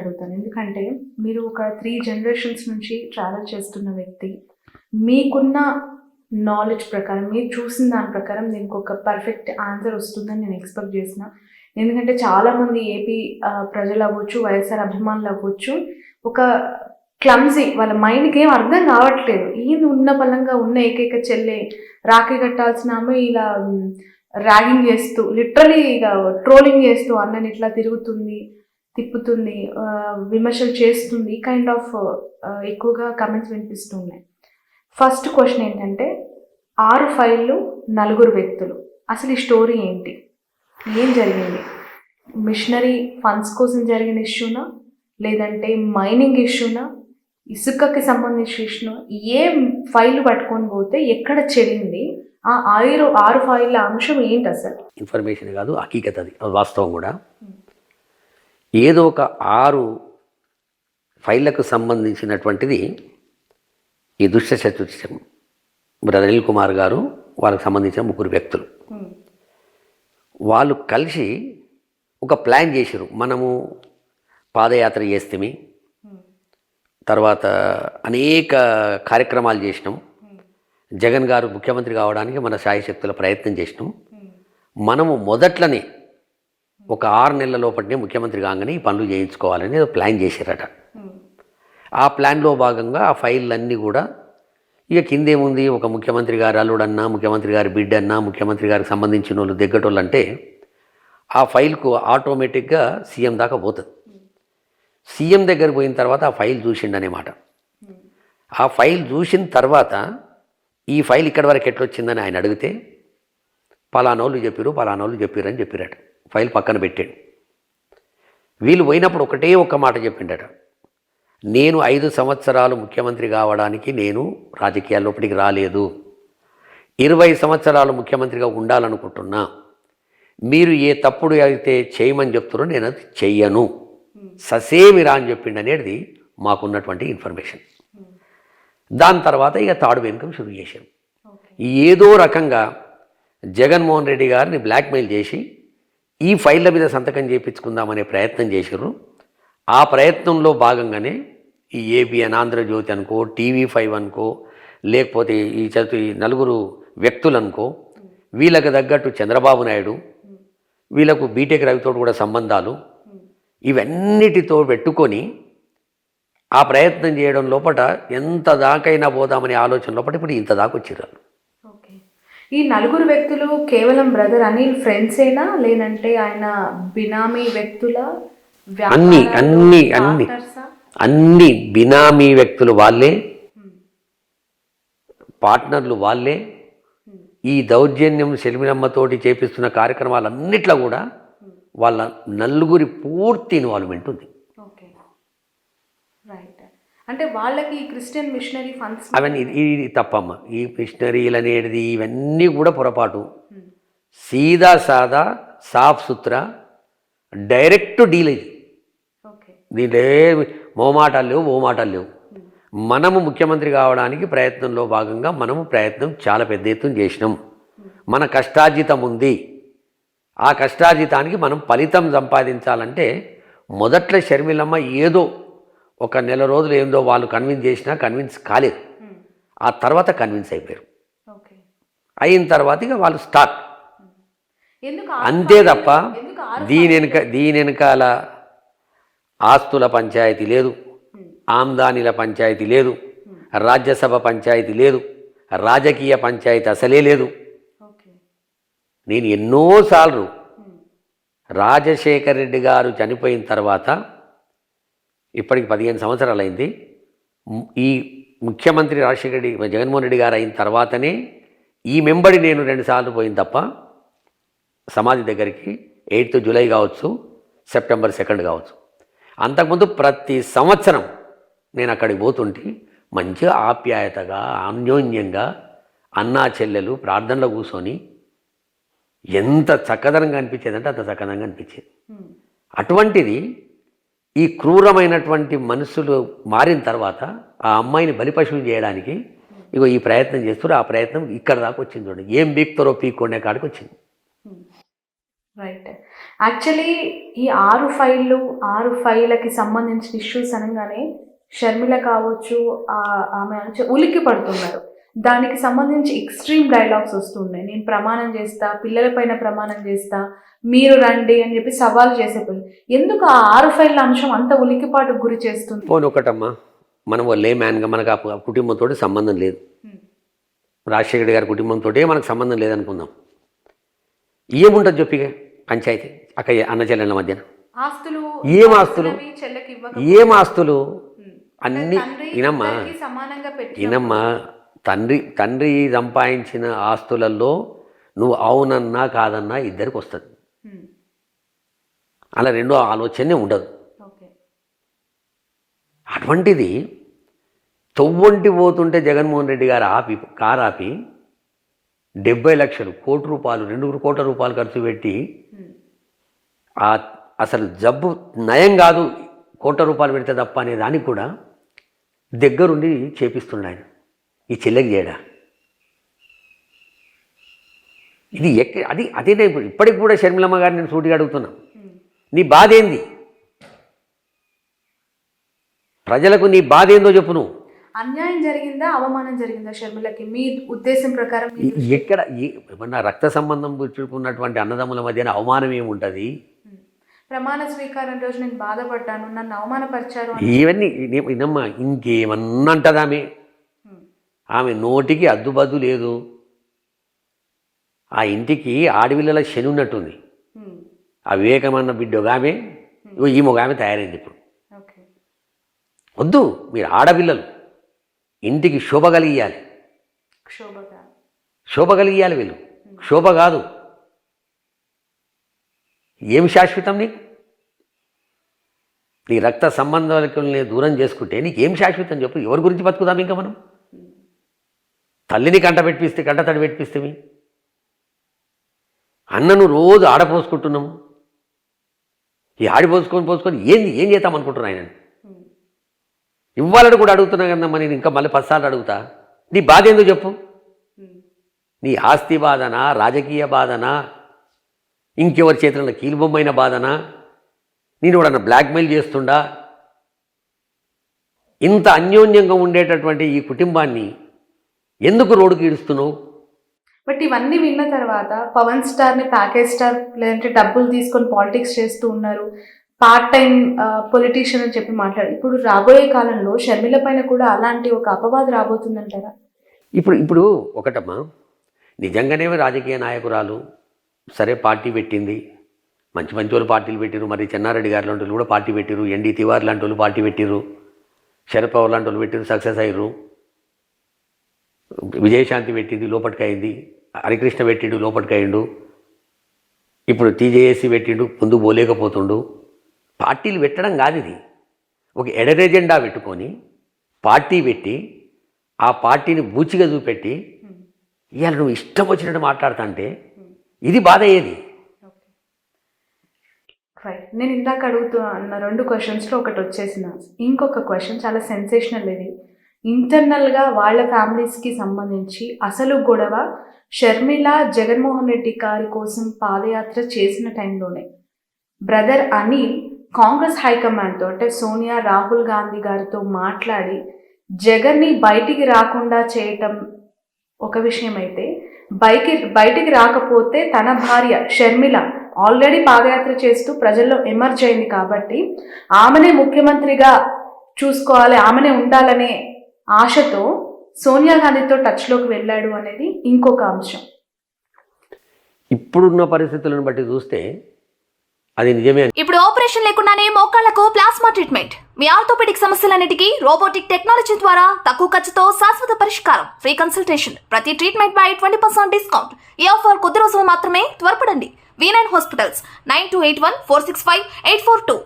అడుగుతాను. ఎందుకంటే మీరు ఒక 3 జనరేషన్స్ నుంచి ట్రావెల్ చేస్తున్న వ్యక్తి. మీకున్న నాలెడ్జ్ ప్రకారం, మీరు చూసిన దాని ప్రకారం దీనికి ఒక పర్ఫెక్ట్ ఆన్సర్ వస్తుందని నేను ఎక్స్‌పెక్ట్ చేసిన. ఎందుకంటే చాలామంది ఏపీ ప్రజలు అవ్వచ్చు, వైఎస్ఆర్ అభిమానులు అవ్వచ్చు, ఒక క్లమ్జీ వాళ్ళ మైండ్‌కి ఏం అర్థం కావట్లేదు. ఈయన ఉన్న బలంగా ఉన్న ఏకైక చెల్లె, రాఖీ కట్టాల్సిన ఆమె ఇలా ర్యాగింగ్ చేస్తూ, లిటరలీ ఇక ట్రోలింగ్ చేస్తూ అన్నని ఇట్లా తిరుగుతుంది, తిప్పుతుంది, విమర్శలు చేస్తుంది. ఈ కైండ్ ఆఫ్ ఎక్కువగా కమెంట్స్ వినిపిస్తూ ఉన్నాయి. ఫస్ట్ క్వశ్చన్ ఏంటంటే 6 ఫైళ్ళు 4 వ్యక్తులు. అసలు ఈ స్టోరీ ఏంటి? ఏం జరిగింది? మిషనరీ ఫండ్స్ కోసం జరిగిన ఇష్యూనా, లేదంటే మైనింగ్ ఇష్యూనా, ఇసుకకి సంబంధించిన ఇష్యూనా? ఏ ఫైల్ పట్టుకొని పోతే ఎక్కడ చెడింది? ఆ 6 ఫైళ్ళ అంశం ఏంటి అసలు? ఇన్ఫర్మేషన్ కాదు, హకీకత్, అది వాస్తవం కూడా. ఏదో ఒక 6 ఫైళ్లకు సంబంధించినటువంటిది ఈ దుష్ట చతుష్టయం. బ్రదర్ అనిల్ కుమార్ గారు, వాళ్ళకి సంబంధించిన 3 వ్యక్తులు, వాళ్ళు కలిసి ఒక ప్లాన్ చేశారు. మనము పాదయాత్ర చేస్తేమి, తర్వాత అనేక కార్యక్రమాలు చేసినాం. జగన్ గారు ముఖ్యమంత్రి కావడానికి మన శాయశక్తుల ప్రయత్నం చేసినాం. మనము మొదట్లోనే ఒక 6 నెలల లోపలనే ముఖ్యమంత్రి కాగానే ఈ పనులు చేయించుకోవాలని ప్లాన్ చేశారట. ఆ ప్లాన్లో భాగంగా ఆ ఫైళ్ళన్నీ కూడా ఇక కిందేముంది, ఒక ముఖ్యమంత్రి గారు అల్లుడన్నా, ముఖ్యమంత్రి గారి బిడ్డన్నా, ముఖ్యమంత్రి గారికి సంబంధించిన వాళ్ళు దగ్గటోళ్ళు అంటే ఆ ఫైల్కు ఆటోమేటిక్గా సీఎం దాకా పోతుంది. సీఎం దగ్గర పోయిన తర్వాత ఆ ఫైల్ చూసిండనేమాట. ఆ ఫైల్ చూసిన తర్వాత ఈ ఫైల్ ఇక్కడి వరకు ఎట్లొచ్చిందని ఆయన అడిగితే పలానోళ్ళు చెప్పారు, పలానోళ్ళు చెప్పారు అని చెప్పారట. ఫైల్ పక్కన పెట్టాడు. వీళ్ళు పోయినప్పుడు ఒకటే ఒక్క మాట చెప్పిండట, నేను 5 సంవత్సరాలు ముఖ్యమంత్రి కావడానికి నేను రాజకీయాల్లోపటికి రాలేదు, 20 సంవత్సరాలు ముఖ్యమంత్రిగా ఉండాలనుకుంటున్నా, మీరు ఏ తప్పుడు అయితే చేయమని చెప్తారో నేను అది చెయ్యను, ససేమిరా అని చెప్పిండు అనేది మాకున్నటువంటి ఇన్ఫర్మేషన్. దాని తర్వాత ఇక తాడు వెనుకం షురు చేశారు. ఏదో రకంగా జగన్మోహన్ రెడ్డి గారిని బ్లాక్మెయిల్ చేసి ఈ ఫైళ్ళ మీద సంతకం చేయించుకుందామనే ప్రయత్నం చేశారు. ఆ ప్రయత్నంలో భాగంగానే ఈ ఏబిఎన్, ఆంధ్రజ్యోతి అనుకో, TV5 అనుకో, లేకపోతే ఈ 4 వ్యక్తులు అనుకో, వీళ్ళకి తగ్గట్టు చంద్రబాబు నాయుడు, వీళ్ళకు బీటెక్ రవితో కూడా సంబంధాలు, ఇవన్నిటితో పెట్టుకొని ఆ ప్రయత్నం చేయడం లోపల ఎంత దాకైనా పోదామనే ఆలోచన లోపల ఇప్పుడు ఇంత దాకా వచ్చారు. ఓకే, ఈ 4 వ్యక్తులు కేవలం బ్రదర్ అనిల్ ఫ్రెండ్సేనా, లేదంటే ఆయన బినామీ వ్యక్తుల? అన్ని బినామీ వ్యక్తులు వాళ్ళే, పార్ట్నర్లు వాళ్ళే. ఈ దౌర్జన్యం షర్మిలమ్మతోటి చేపిస్తున్న కార్యక్రమాలన్నిట్లో కూడా వాళ్ళ 4 పూర్తి ఇన్వాల్వ్మెంట్ ఉంది. అంటే వాళ్ళకి క్రిస్టియన్ మిషనరీ ఫండ్స్ అవన్నీ ఇది తప్పమ్మ. ఈ మిషనరీలు అనేది ఇవన్నీ కూడా పొరపాటు. సీదా సాదా సాఫ్ సుత్రా డైరెక్ట్ డీల్ ఇది. దీనిలో మోమాటాలు లేవు, ఓమాటాలు లేవు. మనము ముఖ్యమంత్రి కావడానికి ప్రయత్నంలో భాగంగా మనము ప్రయత్నం చాలా పెద్ద ఎత్తున చేసినాం. మన కష్టార్జితం ఉంది. ఆ కష్టార్జితానికి మనం ఫలితం సంపాదించాలంటే మొదట్లో షర్మిలమ్మ ఏదో ఒక నెల రోజులు ఏందో వాళ్ళు కన్విన్స్ కాలేదు. ఆ తర్వాత కన్విన్స్ అయిపోయారు. అయిన తర్వాత ఇక వాళ్ళు స్టార్ట్. అంతే తప్ప దీని వెనకాల ఆస్తుల పంచాయతీ లేదు, ఆమ్దానీల పంచాయతీ లేదు, రాజ్యసభ పంచాయతీ లేదు, రాజకీయ పంచాయతీ అసలే లేదు. నేను ఎన్నోసార్లు రాజశేఖర్ రెడ్డి గారు చనిపోయిన తర్వాత, ఇప్పటికి 15 సంవత్సరాలు అయింది, ఈ ముఖ్యమంత్రి రాజశేఖర రెడ్డి జగన్మోహన్ రెడ్డి గారు అయిన తర్వాతనే ఈ మెంబడి నేను 2 సార్లు పోయిన తప్ప సమాధి దగ్గరికి 8th జూలై కావచ్చు, సెప్టెంబర్ 2 కావచ్చు. అంతకుముందు ప్రతి సంవత్సరం నేను అక్కడికి పోతుంటే మంచిగా ఆప్యాయతగా అన్యోన్యంగా అన్నా చెల్లెలు ప్రార్థనలో కూర్చొని ఎంత చక్కదనంగా అనిపించేదంటే అంత చక్కదనంగా అనిపించేది. అటువంటిది ఈ క్రూరమైనటువంటి మనుషులు మారిన తర్వాత ఆ అమ్మాయిని బలిపశువులు చేయడానికి ఇగో ఈ ప్రయత్నం చేస్తారు. ఆ ప్రయత్నం ఇక్కడ దాకా వచ్చింది. చూడండి, ఏం పీక్తారో పీక్కొనే కాడికి వచ్చింది. రైట్. యాక్చువల్లీ ఈ 6 ఫైళ్ళకి సంబంధించిన ఇష్యూస్ అనగానే షర్మిల కావచ్చు, ఆమె నుంచి ఉలిక్కి పడుతున్నారు. దానికి సంబంధించి ఎక్స్ట్రీమ్ డైలాగ్స్ వస్తున్నాయి. నేను ప్రమాణం చేస్తా, పిల్లలపైన ప్రమాణం చేస్తా, మీరు రండి అని చెప్పి సవాల్ చేసే పిల్లలు. ఎందుకు ఆ 6 ఫైళ్ళ అంశం అంత ఉలికిపాటుకు గురి చేస్తుంది? పోనీ ఒకటమ్మా, మనం లే మ్యాన్గా మనకు ఆ కుటుంబంతో సంబంధం లేదు. రాజశేఖర్ గారి కుటుంబంతో మనకు సంబంధం లేదనుకుందాం. ఏముంటుంది చెప్పిగా పంచాయతీ అక్క అన్న చెల్లెళ్ళ మధ్యన ఆస్తులు, ఏం ఆస్తులు, చెల్లెకి ఏం ఆస్తులు అన్నీ వినమ్మా, సమానంగా పెట్టి వినమ్మా. తండ్రి సంపాదించిన ఆస్తులలో నువ్వు అవునన్నా కాదన్నా ఇద్దరికి వస్తుంది. అలా రెండో ఆలోచనే ఉండదు. అటువంటిది తొవ్వంటి పోతుంటే జగన్మోహన్ రెడ్డి గారు కారు ఆపి 70 లక్షలు, కోటి రూపాయలు, 2 కోట్ల రూపాయలు ఖర్చు పెట్టి అసలు జబ్బు నయం కాదు కోట్ల రూపాయలు పెడితే తప్ప అనే దానికి కూడా దగ్గరుండి చేపిస్తున్నాడు ఆయన. ఈ చెల్లెకి చేయడా? ఇది అదే ఇప్పటికి కూడా షర్మిలమ్మ గారిని నేను సూటిగా అడుగుతున్నా, నీ బాధ ఏంది? ప్రజలకు నీ బాధ ఏందో చెప్పు. నువ్వు అన్యాయం జరిగిందా, అవమానం జరిగిందా షర్మిలకి మీ ఉద్దేశం ప్రకారం? ఎక్కడ ఏమన్నా రక్త సంబంధం పుచ్చుకున్నటువంటి అన్నదమ్ముల మధ్యన అవమానం ఏముంటుంది? ప్రమాణ స్వీకారం రోజు నేను బాధపడ్డాను, నన్ను అవమానపరిచారు, ఇవన్నీ వినమ్మా. ఇంకేమన్నా అంటది ఆమె నోటికి అద్దుబద్దు లేదు. ఆ ఇంటికి ఆడపిల్లల శని ఉన్నట్టుంది. ఆ వివేకమన్న బిడ్డ ఒక ఆమె, ఈ ఒక ఆమె తయారైంది. ఇప్పుడు వద్దు, మీరు ఆడపిల్లలు ఇంటికి శోభ కలిగియాలి, శోభ కలిగియాలి. వీళ్ళు శోభ కాదు. ఏం శాశ్వతం నీకు? నీ రక్త సంబంధాలని దూరం చేసుకుంటే నీకేం శాశ్వతం చెప్పు? ఎవరి గురించి బతుకుదాం ఇంకా మనం? తల్లిని కంట తడి పెట్టిస్తే అన్నను రోజు ఆడపోసుకుంటున్నాము. ఈ పోసుకొని ఏం చేద్దాం అనుకుంటున్నా ఆయన? ఇవ్వాలని కూడా అడుగుతున్నా కదమ్మా. నేను ఇంకా మళ్ళీ 10 సార్లు అడుగుతా, నీ బాధ ఏందో చెప్పు? నీ ఆస్తి బాధనా, రాజకీయ బాధనా, ఇంకెవరి చేతుల్లో కీలుబొమ్మైన బాధనా, నేను ఎవడన్నా బ్లాక్మెయిల్ చేస్తుండా? ఇంత అన్యోన్యంగా ఉండేటటువంటి ఈ కుటుంబాన్ని ఎందుకు రోడ్డుకి ఈడుస్తున్నావు? బట్ ఇవన్నీ విన్న తర్వాత పవన్ స్టార్ని ప్యాకేజ్ స్టార్ లేదంటే డబ్బులు తీసుకొని పాలిటిక్స్ చేస్తూ ఉన్నారు, పార్ట్ టైం పొలిటీషియన్ అని చెప్పి మాట్లాడు. ఇప్పుడు రాబోయే కాలంలో షర్మిల పైన కూడా అలాంటి ఒక అపవాదు రాబోతుందంటారా? ఇప్పుడు ఒకటమ్మా, నిజంగానే రాజకీయ నాయకురాలు సరే పార్టీ పెట్టింది, మంచి వాళ్ళు పార్టీలు పెట్టిరు. మరి చెన్నారెడ్డి గారు లాంటి వాళ్ళు కూడా పార్టీ పెట్టిరు, ఎన్డీ తివార్ లాంటి వాళ్ళు పార్టీ పెట్టిరు, శరద్ పవార్ లాంటి వాళ్ళు పెట్టిరు, సక్సెస్ అయ్యారు. విజయశాంతి పెట్టింది, లోపలికి అయింది. హరికృష్ణ పెట్టిండు, లోపలికి అయ్యిండు. ఇప్పుడు టీజేఏసీ పెట్టిండు, ముందు పోలేకపోతుండు. పార్టీలు పెట్టడం కాదు ఇది. ఒక ఎడర్ ఎజెండా పెట్టుకొని పార్టీ పెట్టి ఆ పార్టీని బూచిగా చూపెట్టి ఇవాళ నువ్వు ఇష్టం వచ్చినట్టు మాట్లాడుతుంటే ఇది బాధ అయ్యేది. నేను ఇందాక అడుగుతున్న 2 క్వశ్చన్స్లో ఒకటి వచ్చేసిన ఇంకొక క్వశ్చన్ చాలా సెన్సేషనల్. ఇది ఇంటర్నల్గా వాళ్ళ ఫ్యామిలీస్కి సంబంధించి అసలు గొడవ షర్మిల జగన్మోహన్ రెడ్డి గారి కోసం పాదయాత్ర చేసిన టైంలోనే బ్రదర్ అనిల్ కాంగ్రెస్ హైకమాండ్తో అంటే సోనియా, రాహుల్ గాంధీ గారితో మాట్లాడి జగన్ని బయటికి రాకుండా చేయటం ఒక విషయం అయితే, బయటికి రాకపోతే తన భార్య షర్మిల ఆల్రెడీ పాదయాత్ర చేస్తూ ప్రజల్లో ఎమర్జ్ అయింది కాబట్టి ఆమెనే ముఖ్యమంత్రిగా చూసుకోవాలి, ఆమెనే ఉండాలనే ఆశతో సోనియా గాంధీతో టచ్లోకి వెళ్ళాడు అనేది ఇంకొక అంశం. ఇప్పుడున్న పరిస్థితులను బట్టి చూస్తే అది నిజమే. ఇప్పుడు ఆపరేషన్ లేకుండానే మోకాళ్లకు ప్లాస్మా ట్రీట్మెంట్, మీ ఆర్థోపెడిక్ సమస్యలన్నిటికీ రోబోటిక్ టెక్నాలజీ ద్వారా తక్కువ ఖర్చుతో శాశ్వత పరిష్కారం, ఫ్రీ కన్సల్టేషన్, ప్రతి ట్రీట్మెంట్ పై 20% డిస్కౌంట్. ఈ ఆఫర్ కొద్ది రోజులు మాత్రమే, త్వరపడండి. V9 hospitals 9281465842.